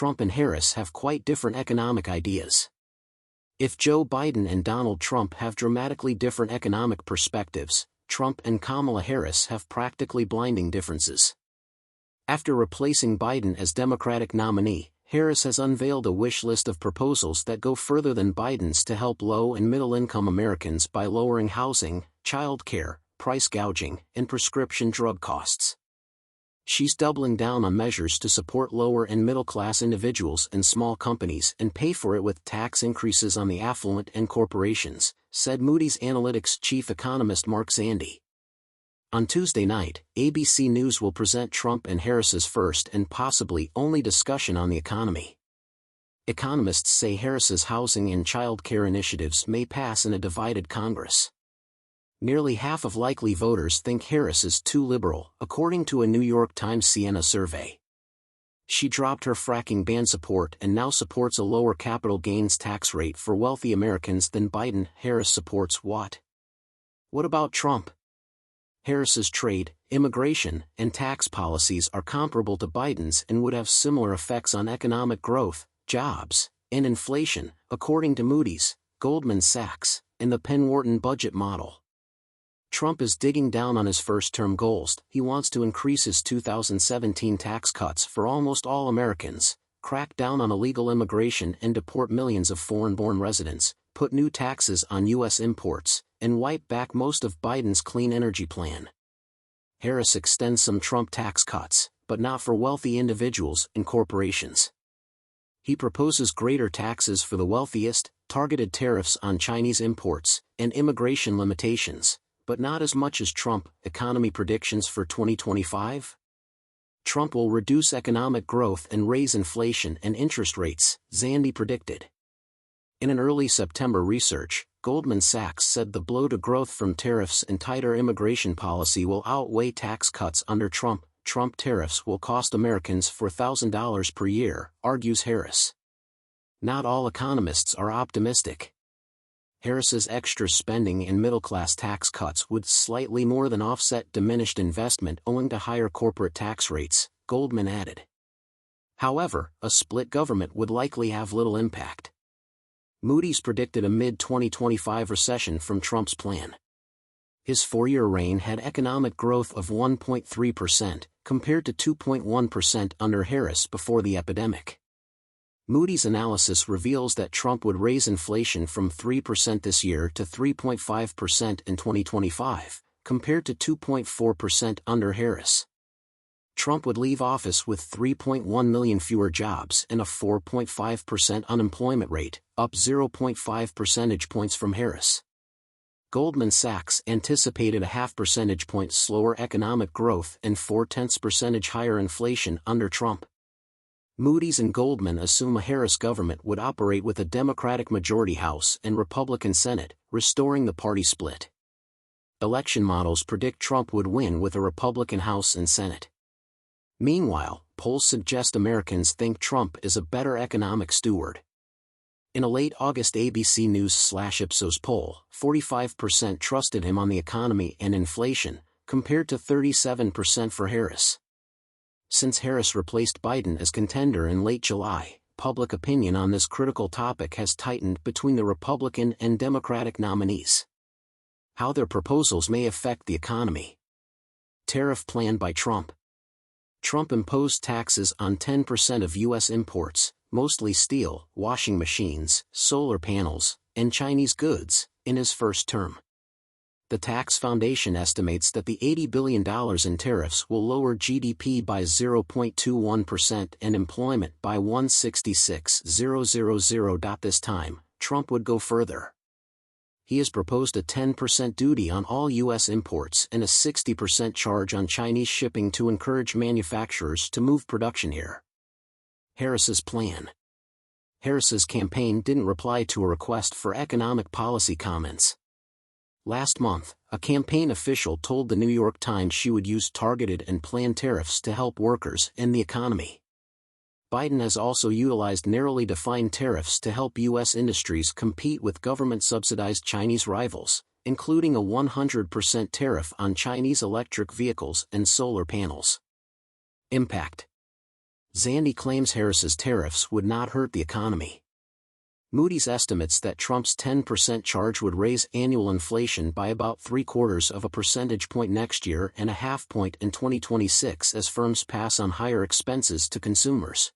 Trump and Harris have quite different economic ideas. If Joe Biden and Donald Trump have dramatically different economic perspectives, Trump and Kamala Harris have practically blinding differences. After replacing Biden as Democratic nominee, Harris has unveiled a wish list of proposals that go further than Biden's to help low- and middle-income Americans by lowering housing, child care, price gouging, and prescription drug costs. She's doubling down on measures to support lower- and middle-class individuals and small companies and pay for it with tax increases on the affluent and corporations, said Moody's Analytics chief economist Mark Zandi. On Tuesday night, ABC News will present Trump and Harris's first and possibly only discussion on the economy. Economists say Harris's housing and child care initiatives may pass in a divided Congress. Nearly half of likely voters think Harris is too liberal, according to a New York Times Siena survey. She dropped her fracking ban support and now supports a lower capital gains tax rate for wealthy Americans than Biden. Harris supports what? What about Trump? Harris's trade, immigration, and tax policies are comparable to Biden's and would have similar effects on economic growth, jobs, and inflation, according to Moody's, Goldman Sachs, and the Penn-Wharton budget model. Trump is digging down on his first-term goals. He wants to increase his 2017 tax cuts for almost all Americans, crack down on illegal immigration and deport millions of foreign-born residents, put new taxes on U.S. imports, and wipe back most of Biden's clean energy plan. Harris extends some Trump tax cuts, but not for wealthy individuals and corporations. He proposes greater taxes for the wealthiest, targeted tariffs on Chinese imports, and immigration limitations, but not as much as Trump. Economy predictions for 2025? Trump will reduce economic growth and raise inflation and interest rates, Zandi predicted. In an early September research, Goldman Sachs said the blow to growth from tariffs and tighter immigration policy will outweigh tax cuts under Trump. Trump tariffs will cost Americans $4,000 per year, argues Harris. Not all economists are optimistic. Harris's extra spending and middle-class tax cuts would slightly more than offset diminished investment owing to higher corporate tax rates, Goldman added. However, a split government would likely have little impact. Moody's predicted a mid-2025 recession from Trump's plan. His four-year reign had economic growth of 1.3%, compared to 2.1% under Harris before the epidemic. Moody's analysis reveals that Trump would raise inflation from 3% this year to 3.5% in 2025, compared to 2.4% under Harris. Trump would leave office with 3.1 million fewer jobs and a 4.5% unemployment rate, up 0.5 percentage points from Harris. Goldman Sachs anticipated a half percentage point slower economic growth and 0.4% higher inflation under Trump. Moody's and Goldman assume a Harris government would operate with a Democratic majority House and Republican Senate, restoring the party split. Election models predict Trump would win with a Republican House and Senate. Meanwhile, polls suggest Americans think Trump is a better economic steward. In a late August ABC News/Ipsos poll, 45% trusted him on the economy and inflation, compared to 37% for Harris. Since Harris replaced Biden as contender in late July, public opinion on this critical topic has tightened between the Republican and Democratic nominees. How their proposals may affect the economy. Tariff plan by Trump. Trump imposed taxes on 10% of U.S. imports, mostly steel, washing machines, solar panels, and Chinese goods, in his first term. The Tax Foundation estimates that the $80 billion in tariffs will lower GDP by 0.21% and employment by 166,000. This time, Trump would go further. He has proposed a 10% duty on all U.S. imports and a 60% charge on Chinese shipping to encourage manufacturers to move production here. Harris's plan. Harris's campaign didn't reply to a request for economic policy comments. Last month, a campaign official told the New York Times she would use targeted and planned tariffs to help workers and the economy. Biden has also utilized narrowly defined tariffs to help U.S. industries compete with government-subsidized Chinese rivals, including a 100% tariff on Chinese electric vehicles and solar panels. Impact. Zandi claims Harris's tariffs would not hurt the economy. Moody's estimates that Trump's 10% charge would raise annual inflation by about 0.75 of a percentage point next year and a half point in 2026 as firms pass on higher expenses to consumers.